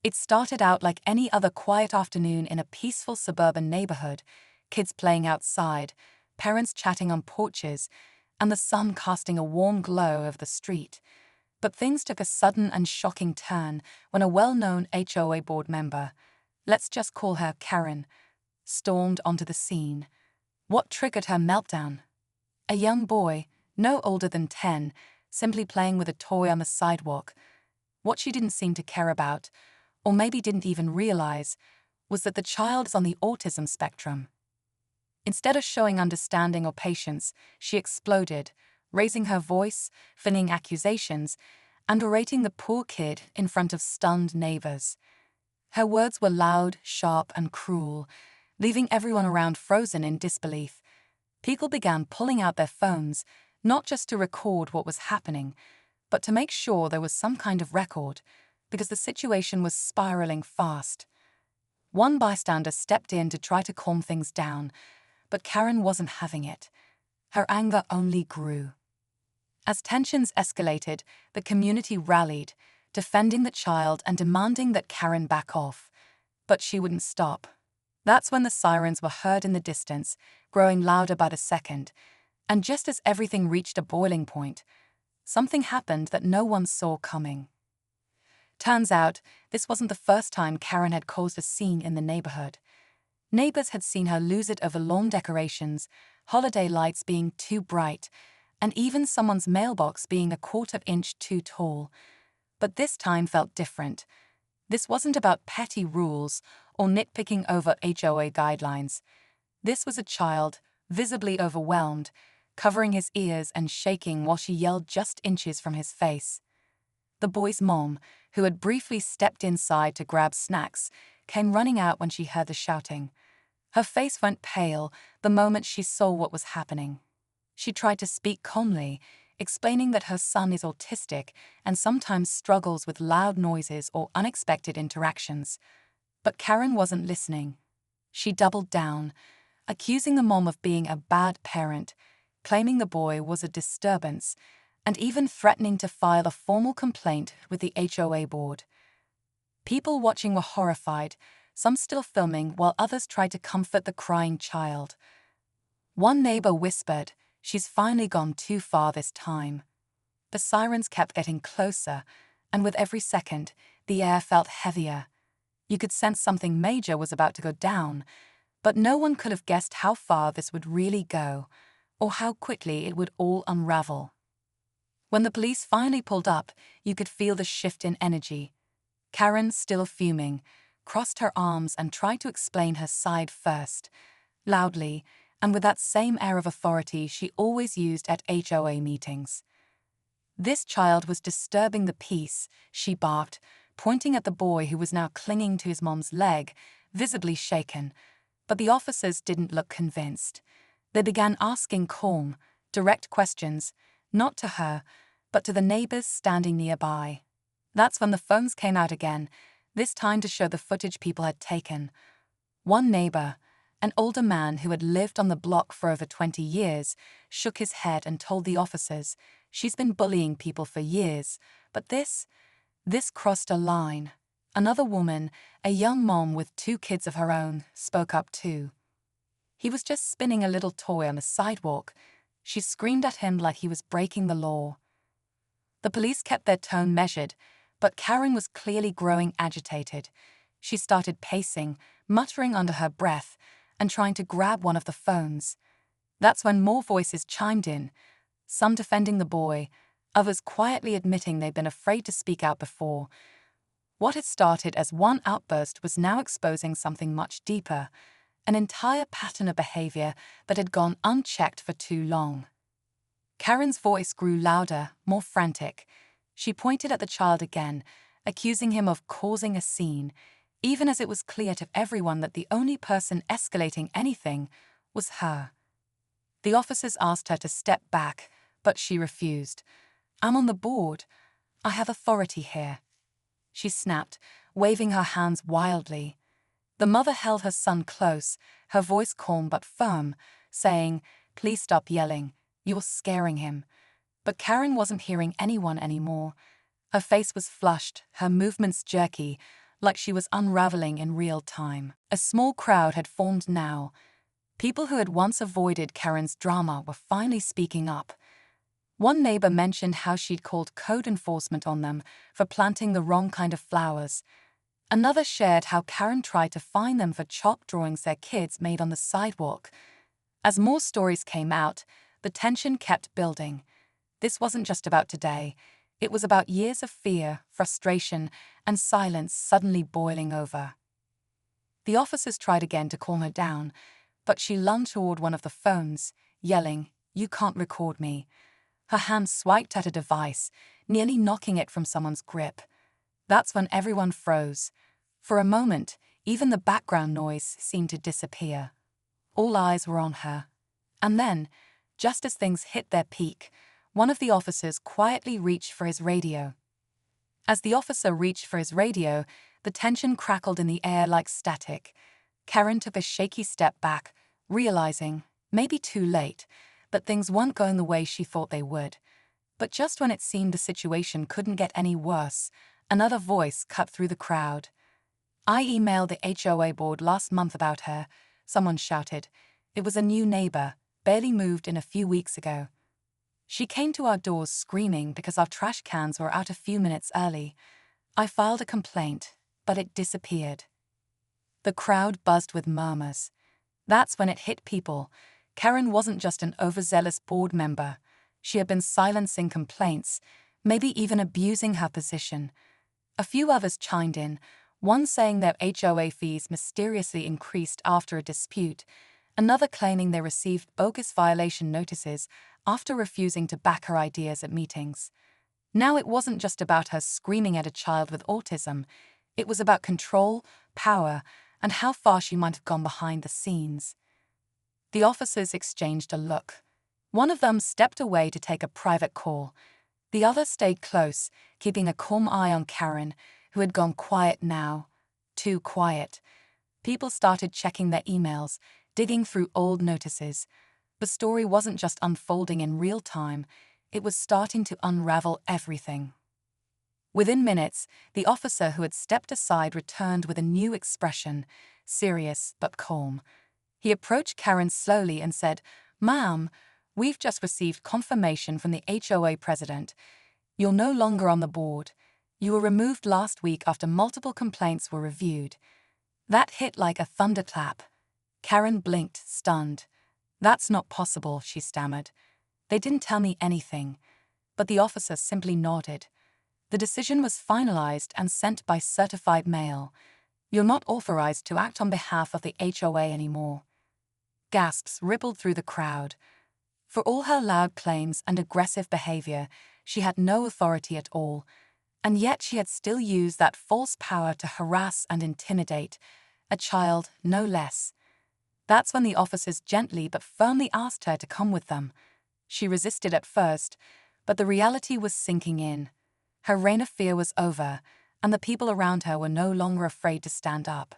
It started out like any other quiet afternoon in a peaceful suburban neighborhood, kids playing outside, parents chatting on porches, and the sun casting a warm glow over the street. But things took a sudden and shocking turn when a well-known HOA board member, let's just call her Karen, stormed onto the scene. What triggered her meltdown? A young boy, no older than 10, simply playing with a toy on the sidewalk. What she didn't seem to care about, or maybe didn't even realize, was that the child is on the autism spectrum. Instead of showing understanding or patience, she exploded, raising her voice, flinging accusations, and berating the poor kid in front of stunned neighbors. Her words were loud, sharp, and cruel, leaving everyone around frozen in disbelief. People began pulling out their phones, not just to record what was happening, but to make sure there was some kind of record, because the situation was spiraling fast. One bystander stepped in to try to calm things down, but Karen wasn't having it. Her anger only grew. As tensions escalated, the community rallied, defending the child and demanding that Karen back off. But she wouldn't stop. That's when the sirens were heard in the distance, growing louder by the second, and just as everything reached a boiling point, something happened that no one saw coming. Turns out, this wasn't the first time Karen had caused a scene in the neighborhood. Neighbors had seen her lose it over lawn decorations, holiday lights being too bright, and even someone's mailbox being a quarter-inch too tall. But this time felt different. This wasn't about petty rules or nitpicking over HOA guidelines. This was a child, visibly overwhelmed, covering his ears and shaking while she yelled just inches from his face. The boy's mom, who had briefly stepped inside to grab snacks, came running out when she heard the shouting. Her face went pale the moment she saw what was happening. She tried to speak calmly, explaining that her son is autistic and sometimes struggles with loud noises or unexpected interactions. But Karen wasn't listening. She doubled down, accusing the mom of being a bad parent, claiming the boy was a disturbance, and even threatening to file a formal complaint with the HOA board. People watching were horrified, some still filming while others tried to comfort the crying child. One neighbor whispered, "She's finally gone too far this time." The sirens kept getting closer, and with every second, the air felt heavier. You could sense something major was about to go down, but no one could have guessed how far this would really go, or how quickly it would all unravel. When the police finally pulled up, you could feel the shift in energy. Karen, still fuming, crossed her arms and tried to explain her side first, loudly, and with that same air of authority she always used at HOA meetings. This child was disturbing the peace, she barked, pointing at the boy who was now clinging to his mom's leg, visibly shaken. But the officers didn't look convinced. They began asking calm, direct questions, not to her, but to the neighbors standing nearby. That's when the phones came out again, this time to show the footage people had taken. One neighbor, an older man who had lived on the block for over 20 years, shook his head and told the officers, "She's been bullying people for years, but this crossed a line." Another woman, a young mom with 2 kids of her own, spoke up too. "He was just spinning a little toy on the sidewalk." She screamed at him like he was breaking the law. The police kept their tone measured, but Karen was clearly growing agitated. She started pacing, muttering under her breath, and trying to grab one of the phones. That's when more voices chimed in, some defending the boy, others quietly admitting they'd been afraid to speak out before. What had started as one outburst was now exposing something much deeper, an entire pattern of behavior that had gone unchecked for too long. Karen's voice grew louder, more frantic. She pointed at the child again, accusing him of causing a scene, even as it was clear to everyone that the only person escalating anything was her. The officers asked her to step back, but she refused. "I'm on the board. I have authority here," she snapped, waving her hands wildly. The mother held her son close, her voice calm but firm, saying, "Please stop yelling. You're scaring him." But Karen wasn't hearing anyone anymore. Her face was flushed, her movements jerky, like she was unraveling in real time. A small crowd had formed now. People who had once avoided Karen's drama were finally speaking up. One neighbor mentioned how she'd called code enforcement on them for planting the wrong kind of flowers. Another shared how Karen tried to fine them for chalk drawings their kids made on the sidewalk. As more stories came out, the tension kept building. This wasn't just about today. It was about years of fear, frustration, and silence suddenly boiling over. The officers tried again to calm her down, but she lunged toward one of the phones, yelling, "You can't record me." Her hand swiped at a device, nearly knocking it from someone's grip. That's when everyone froze. For a moment, even the background noise seemed to disappear. All eyes were on her. And then, just as things hit their peak, one of the officers quietly reached for his radio. As the officer reached for his radio, the tension crackled in the air like static. Karen took a shaky step back, realizing, maybe too late, that things weren't going the way she thought they would. But just when it seemed the situation couldn't get any worse, another voice cut through the crowd. "I emailed the HOA board last month about her," someone shouted. It was a new neighbor, barely moved in a few weeks ago. "She came to our doors screaming because our trash cans were out a few minutes early. I filed a complaint, but it disappeared." The crowd buzzed with murmurs. That's when it hit people. Karen wasn't just an overzealous board member. She had been silencing complaints, maybe even abusing her position. A few others chimed in, one saying their HOA fees mysteriously increased after a dispute, another claiming they received bogus violation notices after refusing to back her ideas at meetings. Now it wasn't just about her screaming at a child with autism. It was about control, power, and how far she might have gone behind the scenes. The officers exchanged a look. One of them stepped away to take a private call. The other stayed close, keeping a calm eye on Karen, who had gone quiet now. Too quiet. People started checking their emails, digging through old notices. The story wasn't just unfolding in real time, it was starting to unravel everything. Within minutes, the officer who had stepped aside returned with a new expression, serious but calm. He approached Karen slowly and said, "Ma'am, we've just received confirmation from the HOA president. You're no longer on the board. You were removed last week after multiple complaints were reviewed." That hit like a thunderclap. Karen blinked, stunned. "That's not possible," she stammered. "They didn't tell me anything." But the officer simply nodded. The decision was finalized and sent by certified mail. "You're not authorized to act on behalf of the HOA anymore." Gasps rippled through the crowd. For all her loud claims and aggressive behavior, she had no authority at all, and yet she had still used that false power to harass and intimidate a child, no less. That's when the officers gently but firmly asked her to come with them. She resisted at first, but the reality was sinking in. Her reign of fear was over, and the people around her were no longer afraid to stand up.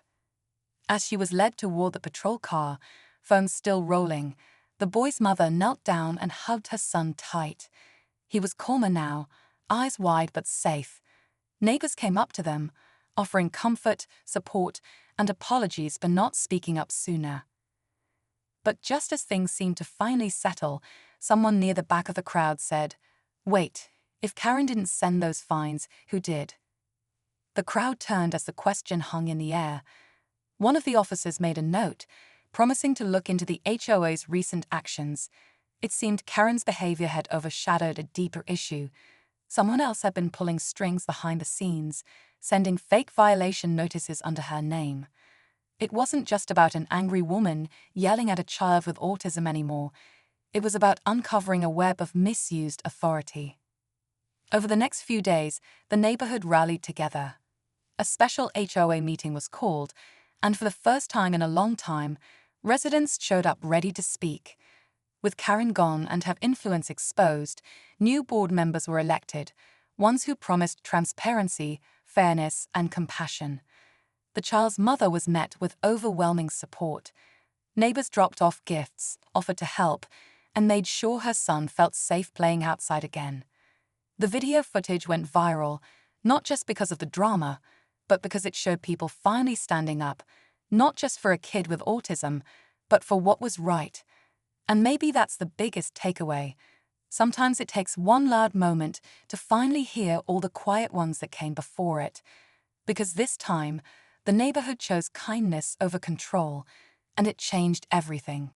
As she was led toward the patrol car, phones still rolling, the boy's mother knelt down and hugged her son tight. He was calmer now, eyes wide but safe. Neighbors came up to them, offering comfort, support, and apologies for not speaking up sooner. But just as things seemed to finally settle, someone near the back of the crowd said, "Wait, if Karen didn't send those fines, who did?" The crowd turned as the question hung in the air. One of the officers made a note, promising to look into the HOA's recent actions. It seemed Karen's behavior had overshadowed a deeper issue. Someone else had been pulling strings behind the scenes, sending fake violation notices under her name. It wasn't just about an angry woman yelling at a child with autism anymore. It was about uncovering a web of misused authority. Over the next few days, the neighborhood rallied together. A special HOA meeting was called, and for the first time in a long time, residents showed up ready to speak. With Karen gone and her influence exposed, new board members were elected, ones who promised transparency, fairness, and compassion. The child's mother was met with overwhelming support. Neighbors dropped off gifts, offered to help, and made sure her son felt safe playing outside again. The video footage went viral, not just because of the drama, but because it showed people finally standing up, not just for a kid with autism, but for what was right. And maybe that's the biggest takeaway. Sometimes it takes one loud moment to finally hear all the quiet ones that came before it. Because this time, the neighborhood chose kindness over control, and it changed everything.